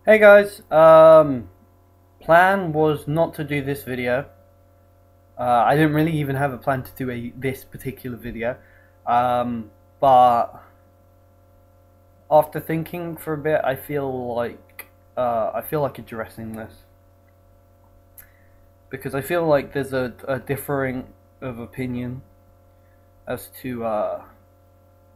Hey guys, plan was not to do this video. I didn't really even have a plan to do this particular video, but after thinking for a bit, I feel like addressing this because I feel like there's a differing of opinion as to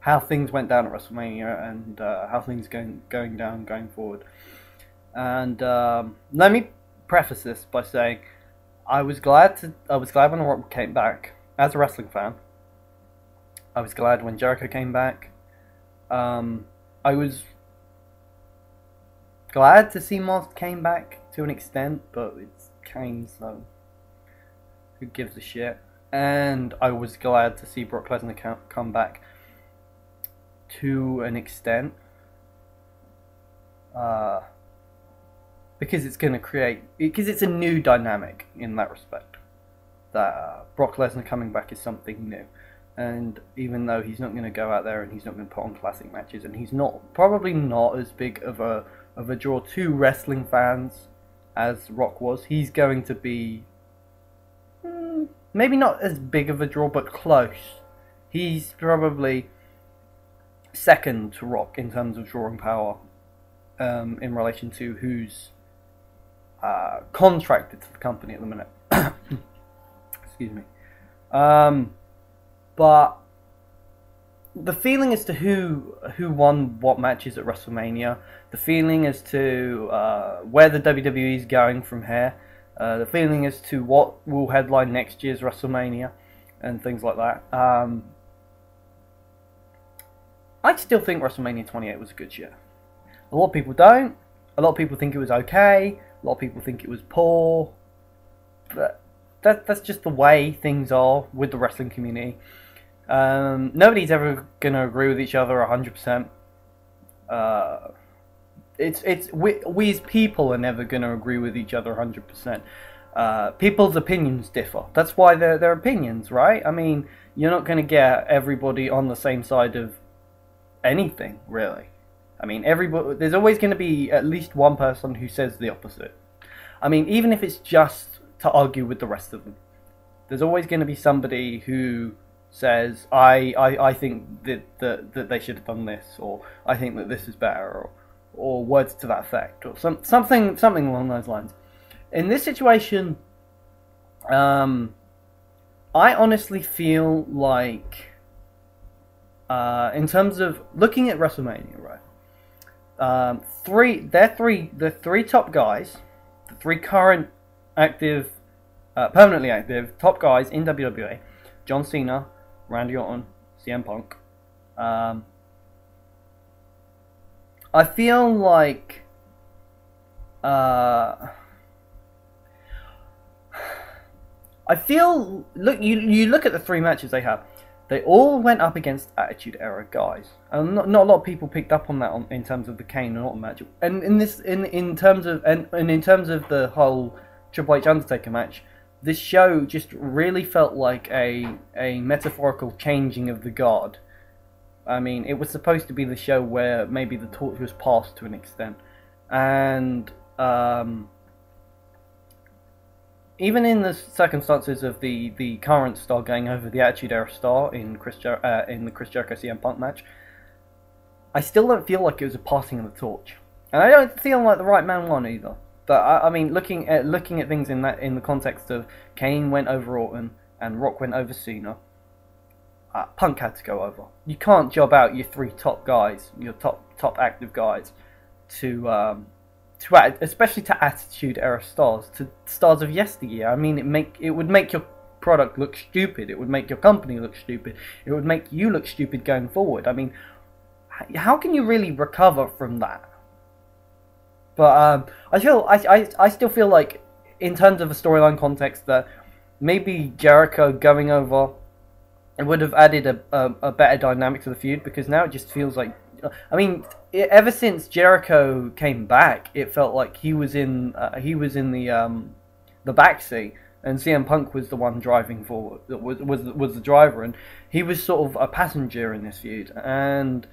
how things went down at WrestleMania and how things going down going forward. And let me preface this by saying I was glad when The Rock came back as a wrestling fan. I was glad when Jericho came back. I was glad to see Moss came back to an extent, but it's Kane, so who gives a shit? And I was glad to see Brock Lesnar come back to an extent. Because it's a new dynamic in that respect. That Brock Lesnar coming back is something new, and even though he's not going to go out there and he's not going to put on classic matches, and he's probably not as big of a draw to wrestling fans as Rock was, he's going to be maybe not as big of a draw, but close. He's probably second to Rock in terms of drawing power, in relation to who's contracted to the company at the minute. Excuse me. But the feeling as to who won what matches at WrestleMania, the feeling as to where the WWE is going from here, the feeling as to what will headline next year's WrestleMania, and things like that. I still think WrestleMania 28 was a good year. A lot of people don't. A lot of people think it was okay. A lot of people think it was poor. But that's just the way things are with the wrestling community. Nobody's ever going to agree with each other 100%. We as people are never going to agree with each other 100%. People's opinions differ. That's why they're opinions, right? I mean, you're not going to get everybody on the same side of anything, really. I mean, there's always going to be at least one person who says the opposite. I mean, even if it's just to argue with the rest of them, there's always going to be somebody who says, I think that they should have done this, or I think that this is better, or words to that effect, or something along those lines. In this situation, I honestly feel like, in terms of looking at WrestleMania, right? The three top guys, the three current active, permanently active top guys in WWE: John Cena, Randy Orton, CM Punk. I feel like you look at the three matches they have. They all went up against Attitude Era guys, and not a lot of people picked up on that in terms of the Kane and Orton match. And in terms of the whole Triple H Undertaker match, this show just really felt like a metaphorical changing of the guard. I mean, it was supposed to be the show where maybe the torch was passed to an extent, and even in the circumstances of the current star going over the Attitude Era star in the Chris Jericho CM Punk match, I still don't feel like it was a passing of the torch, and I don't feel like the right man won either. But I mean, looking at things in the context of Kane went over Orton and Rock went over Cena, Punk had to go over. You can't job out your three top guys, your top active guys, especially to Attitude Era stars, to stars of yesteryear. I mean, it would make your product look stupid. It would make your company look stupid. It would make you look stupid going forward. I mean, how can you really recover from that? But I still feel like, in terms of a storyline context, that maybe Jericho going over, it would have added a better dynamic to the feud, because now it just feels like, I mean, ever since Jericho came back, it felt like he was in the backseat, and CM Punk was the one driving forward. Was the driver, and he was sort of a passenger in this feud. And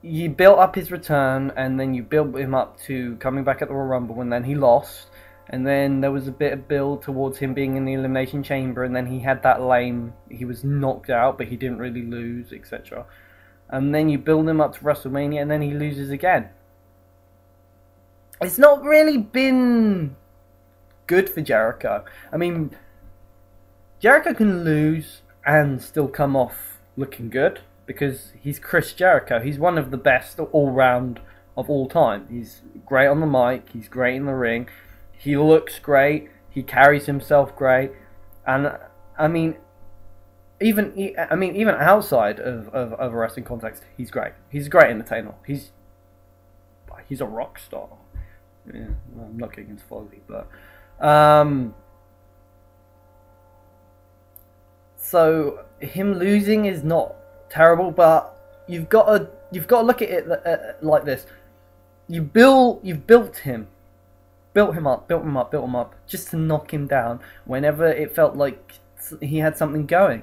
you built up his return, and then you built him up to coming back at the Royal Rumble, and then he lost, and then there was a bit of build towards him being in the Elimination Chamber, and then he had that he was knocked out, but he didn't really lose, etc. And then you build him up to WrestleMania, and then he loses again. It's not really been good for Jericho. I mean, Jericho can lose and still come off looking good, because he's Chris Jericho. He's one of the best all-round of all time. He's great on the mic, he's great in the ring, he looks great, he carries himself great, and I mean, even outside of a wrestling context, he's great. He's a great entertainer. He's a rock star. Yeah, I'm not getting into Foley, but so him losing is not terrible, but you've got to look at it like this. You've built him up, just to knock him down whenever it felt like he had something going.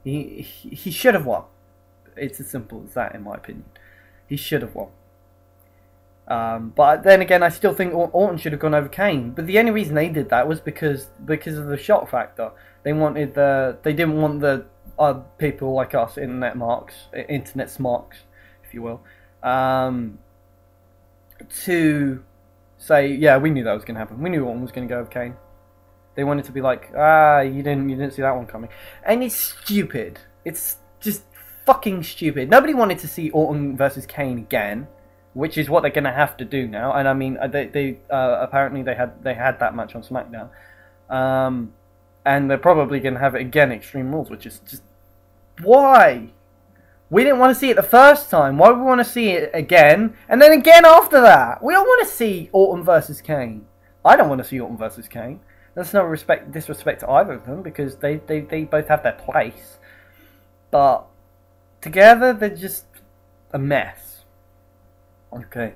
He should have won. It's as simple as that, in my opinion. He should have won. But then again, I still think Orton should have gone over Kane. But the only reason they did that was because of the shock factor. They didn't want the people like us, internet smarks, if you will, to say, yeah, we knew that was going to happen. We knew Orton was going to go over Kane. They wanted to be like, you didn't see that one coming. And it's stupid. It's just fucking stupid. Nobody wanted to see Orton versus Kane again, which is what they're going to have to do now. And I mean, they apparently they had that match on SmackDown, and they're probably going to have it again, Extreme Rules, which is just, why? We didn't want to see it the first time. Why do we want to see it again, and then again after that? We don't want to see Orton versus Kane. I don't want to see Orton versus Kane. That's no disrespect to either of them, because they both have their place, but together they're just a mess. Okay.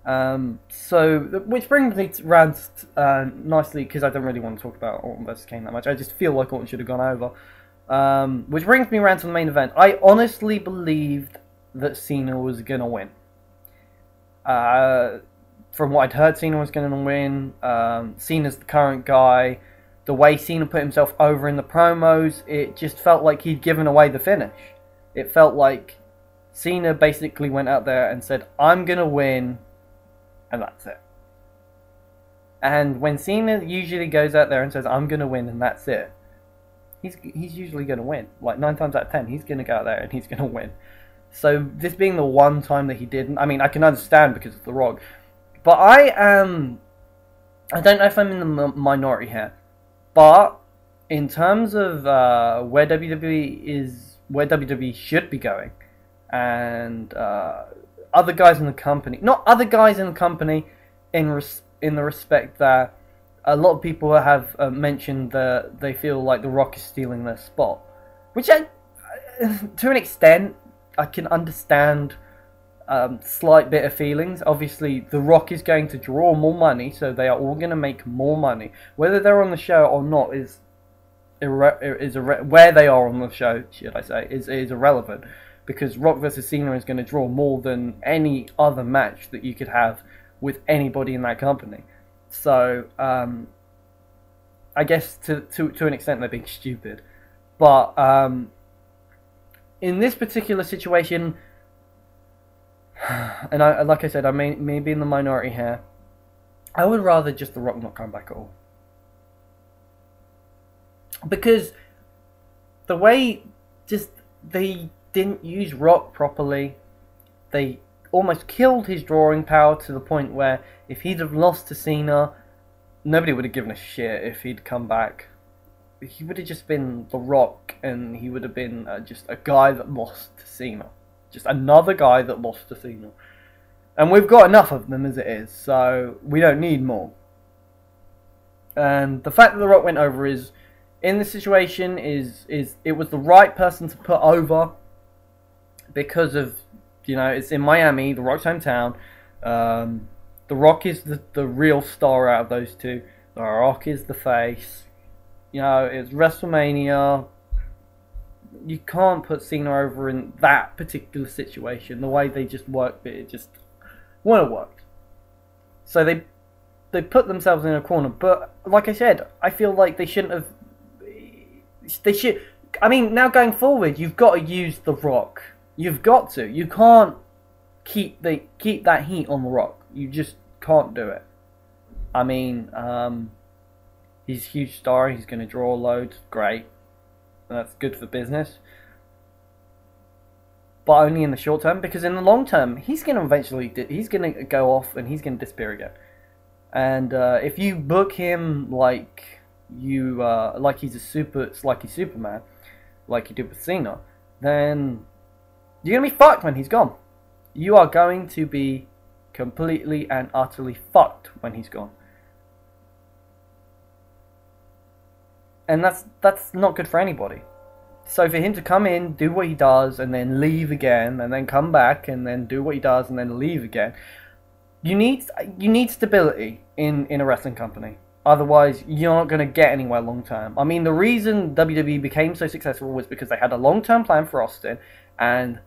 So, which brings me around nicely, because I don't really want to talk about Orton versus Kane that much. I just feel like Orton should have gone over. Which brings me around to the main event. I honestly believed that Cena was going to win. From what I'd heard, Cena was going to win. Cena's the current guy. The way Cena put himself over in the promos, it just felt like he'd given away the finish. It felt like Cena basically went out there and said, I'm going to win, and that's it. And when Cena usually goes out there and says, I'm going to win, and that's it, he's usually going to win. Like 9 times out of 10, he's going to go out there and he's going to win. So this being the one time that he didn't, I mean, I can understand because it's The Rock. But I don't know if I'm in the minority here, but in terms of where WWE should be going, and other guys in the company, not other guys in the company, in the respect that a lot of people have mentioned that they feel like The Rock is stealing their spot, which to an extent I can understand. Slight bit of feelings. Obviously, The Rock is going to draw more money, so they are all going to make more money. Whether they're on the show or not is where they are on the show, should I say, is irrelevant, because Rock versus Cena is going to draw more than any other match that you could have with anybody in that company. So, I guess to an extent they're being stupid, but in this particular situation. And like I said, I may be in the minority here. I would rather just The Rock not come back at all, because the way they didn't use Rock properly, they almost killed his drawing power to the point where if he'd have lost to Cena, nobody would have given a shit if he'd come back. He would have just been The Rock, and he would have been just a guy that lost to Cena. Just another guy that lost to Cena. And we've got enough of them as it is, so we don't need more. And the fact that The Rock went over is, in this situation, is it was the right person to put over, because of, it's in Miami, The Rock's hometown. The Rock is the real star out of those two. The Rock is the face. It's WrestleMania. put Cena over in that particular situation. The way they just worked it just wouldn't have worked. So they put themselves in a corner. But like I said, I feel like they shouldn't have. They should. I mean, now going forward, you've got to use The Rock. You've got to. You can't keep that heat on The Rock. You just can't do it. I mean, he's a huge star. He's going to draw loads. Great. That's good for business. But only in the short term, because in the long term, he's going to go off and he's going to disappear again. And if you book him like he's Superman, like you did with Cena, then you're going to be fucked when he's gone. You are going to be completely and utterly fucked when he's gone. And that's not good for anybody. So for him to come in, do what he does, and then leave again, and then come back, and then do what he does, and then leave again, you need stability in a wrestling company. Otherwise, you're not going to get anywhere long term. I mean, the reason WWE became so successful was because they had a long term plan for Austin, and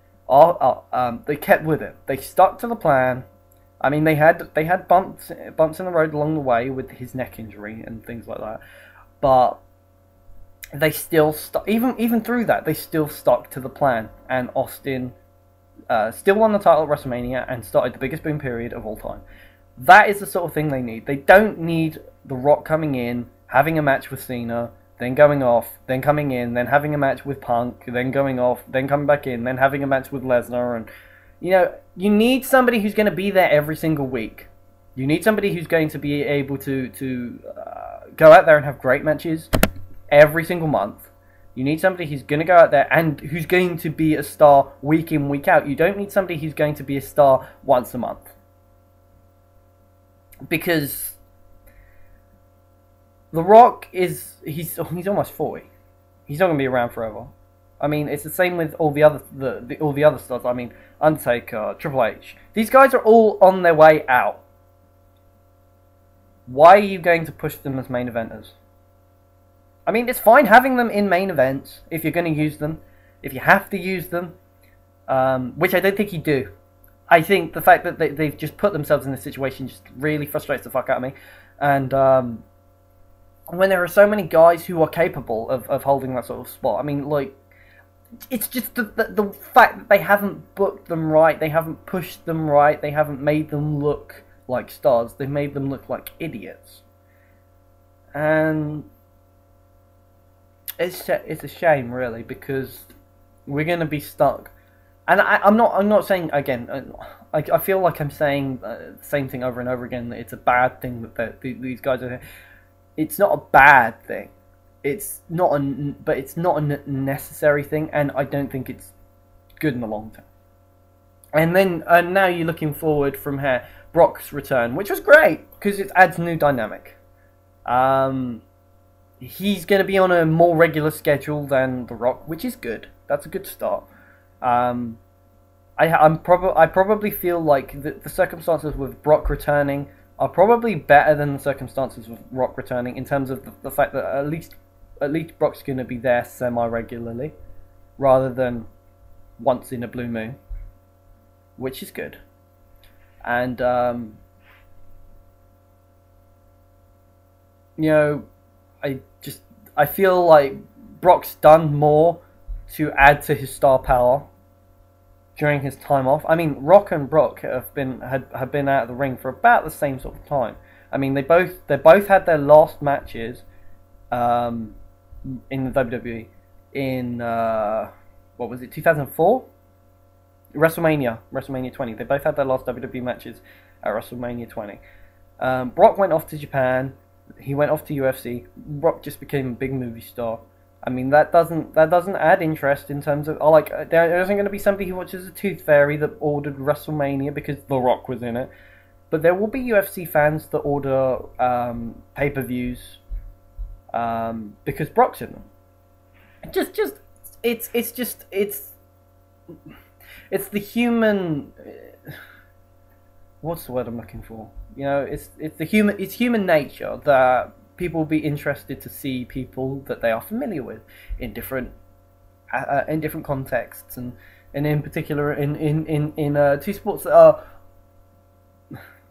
they kept with it. They stuck to the plan. I mean, they had bumps in the road along the way with his neck injury and things like that, but they still even through that, they still stuck to the plan, and Austin still won the title at WrestleMania and started the biggest boom period of all time. That is the sort of thing they need. They don't need The Rock coming in, having a match with Cena, then going off, then coming in, then having a match with Punk, then going off, then coming back in, then having a match with Lesnar. And you need somebody who's going to be there every single week. You need somebody who's going to be able to go out there and have great matches every single month. You need somebody who's going to go out there and who's going to be a star week in, week out. You don't need somebody who's going to be a star once a month. Because The Rock he's almost 40. He's not going to be around forever. I mean, it's the same with all the other stars. I mean, Undertaker, Triple H. These guys are all on their way out. Why are you going to push them as main eventers? I mean, it's fine having them in main events if you're going to use them, if you have to use them, which I don't think you do. I think the fact that they've just put themselves in this situation just really frustrates the fuck out of me. And when there are so many guys who are capable of holding that sort of spot, I mean, like, it's just the fact that they haven't booked them right, they haven't pushed them right, they haven't made them look like stars, they've made them look like idiots. And it's a shame, really, because we're going to be stuck. And I'm not saying, again, I feel like I'm saying the same thing over and over again, that it's a bad thing that these guys are here. It's not a bad thing. But it's not a necessary thing, and I don't think it's good in the long term. And then now you're looking forward from here, Brock's return, which was great, because it adds new dynamic. He's going to be on a more regular schedule than The Rock, which is good. That's a good start. I probably feel like the circumstances with Brock returning are probably better than the circumstances with Rock returning, in terms of the fact that at least Brock's going to be there semi-regularly, rather than once in a blue moon, which is good. And I feel like Brock's done more to add to his star power during his time off. I mean, Rock and Brock have been out of the ring for about the same sort of time. I mean, they both had their last matches in the WWE in what was it, 2004? WrestleMania 20. They both had their last WWE matches at WrestleMania 20. Brock went off to Japan. He went off to UFC. Brock just became a big movie star. I mean, that doesn't add interest in terms of, there isn't going to be somebody who watches a Tooth Fairy that ordered WrestleMania because The Rock was in it. But there will be UFC fans that order pay-per-views because Brock's in them. It's the human. What's the word I'm looking for? It's human nature that people will be interested to see people that they are familiar with in different in different contexts, and in particular in two sports that are,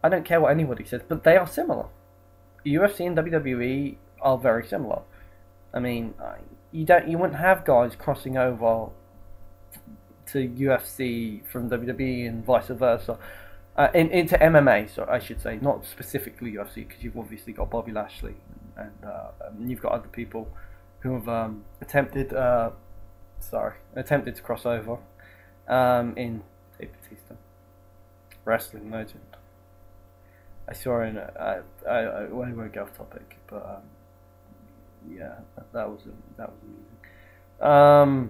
I don't care what anybody says, but they are similar. UFC and WWE are very similar. I mean, you wouldn't have guys crossing over to UFC from WWE and vice versa, into MMA. So I should say, not specifically UFC, because you've obviously got Bobby Lashley, and you've got other people who have attempted to cross over in Dave Bautista, wrestling legend. I saw in I won't go off topic, but yeah, that was amusing.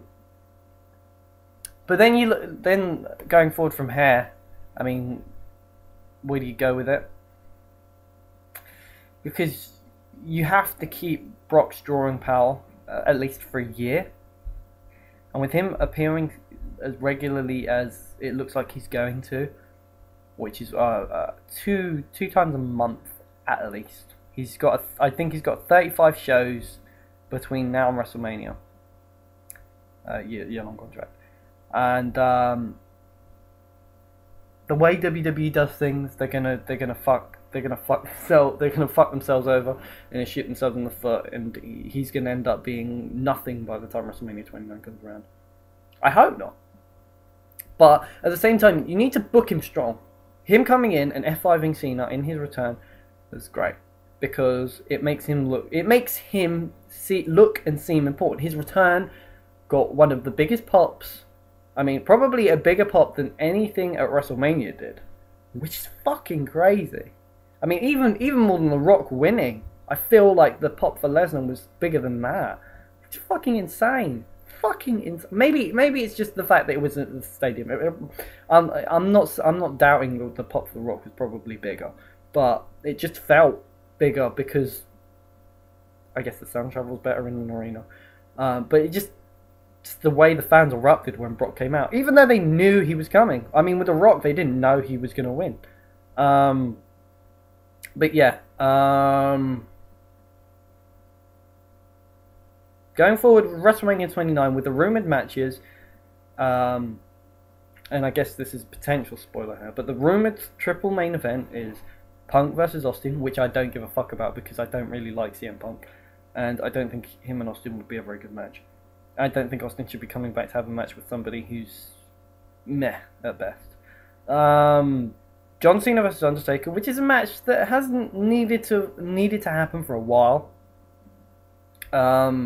But then going forward from here, I mean, where do you go with it? Because you have to keep Brock's drawing power at least for a year, and with him appearing as regularly as it looks like he's going to, which is two times a month at least. I think he's got 35 shows between now and WrestleMania. Year long contract, and the way WWE does things, they're gonna fuck themselves over and shoot themselves in the foot, and he's gonna end up being nothing by the time WrestleMania 29 comes around. I hope not, but at the same time, you need to book him strong. Him coming in and F5ing Cena in his return was great, because it makes him look and seem important. His return got one of the biggest pops. I mean, probably a bigger pop than anything at WrestleMania did, which is fucking crazy. I mean, even more than The Rock winning, I feel like the pop for Lesnar was bigger than that. It's fucking insane. Maybe it's just the fact that it was at the stadium. I'm not doubting the pop for The Rock was probably bigger, but it just felt bigger because I guess the sound travels better in an arena. But it just the way the fans erupted when Brock came out, even though they knew he was coming. I mean, with The Rock, they didn't know he was going to win. But yeah, going forward with WrestleMania 29 with the rumored matches, and I guess this is a potential spoiler here, but the rumored triple main event is Punk versus Austin, which I don't give a fuck about because I don't really like CM Punk, and I don't think him and Austin would be a very good match. I don't think Austin should be coming back to have a match with somebody who's meh at best. John Cena versus Undertaker, which is a match that hasn't needed to happen for a while. Yeah.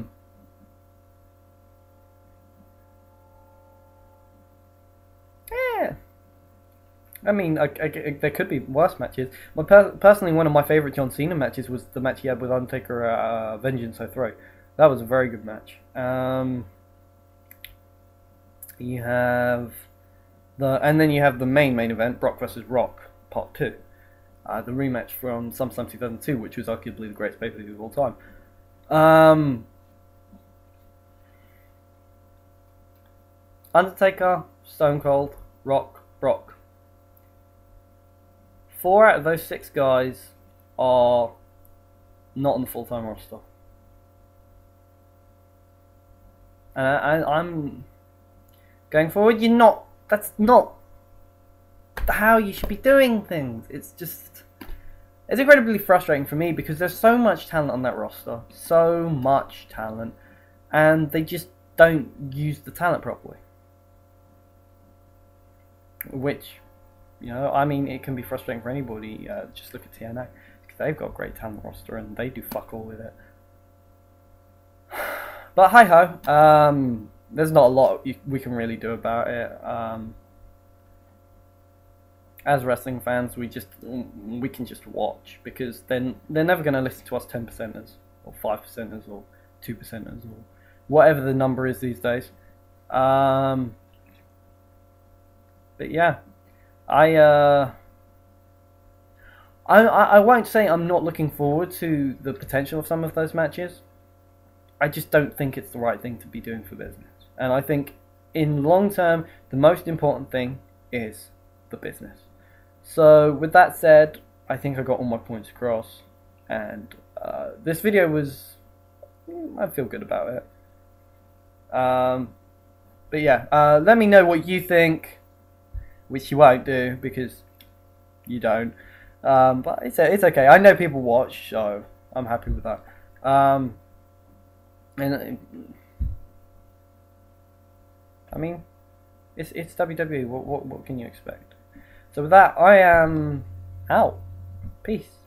I mean, there could be worse matches. Personally, one of my favourite John Cena matches was the match he had with Undertaker at Vengeance I Throw. That was a very good match. You have the main event, Brock versus Rock, Part 2. The rematch from SummerSlam 2002, which was arguably the greatest pay-per-view of all time. Undertaker, Stone Cold, Rock, Brock. 4 out of those 6 guys are not on the full-time roster. And I'm going forward. That's not how you should be doing things. It's incredibly frustrating for me because there's so much talent on that roster, so much talent, and they just don't use the talent properly. Which, I mean, it can be frustrating for anybody. Just look at TNA, because they've got a great talent roster and they do fuck all with it. But hi ho, there's not a lot we can really do about it. As wrestling fans, we can just watch, because they're never going to listen to us 10%ers or 5%ers or 2%ers or whatever the number is these days. But yeah, I won't say I'm not looking forward to the potential of some of those matches. I just don't think it's the right thing to be doing for business. And I think in long term, the most important thing is the business. So with that said, I think I got all my points across. And this video was, I feel good about it. But yeah, let me know what you think, which you won't do because you don't. But it's okay. I know people watch, so I'm happy with that. And I mean, it's WWE. What can you expect? So with that, I am out. Peace.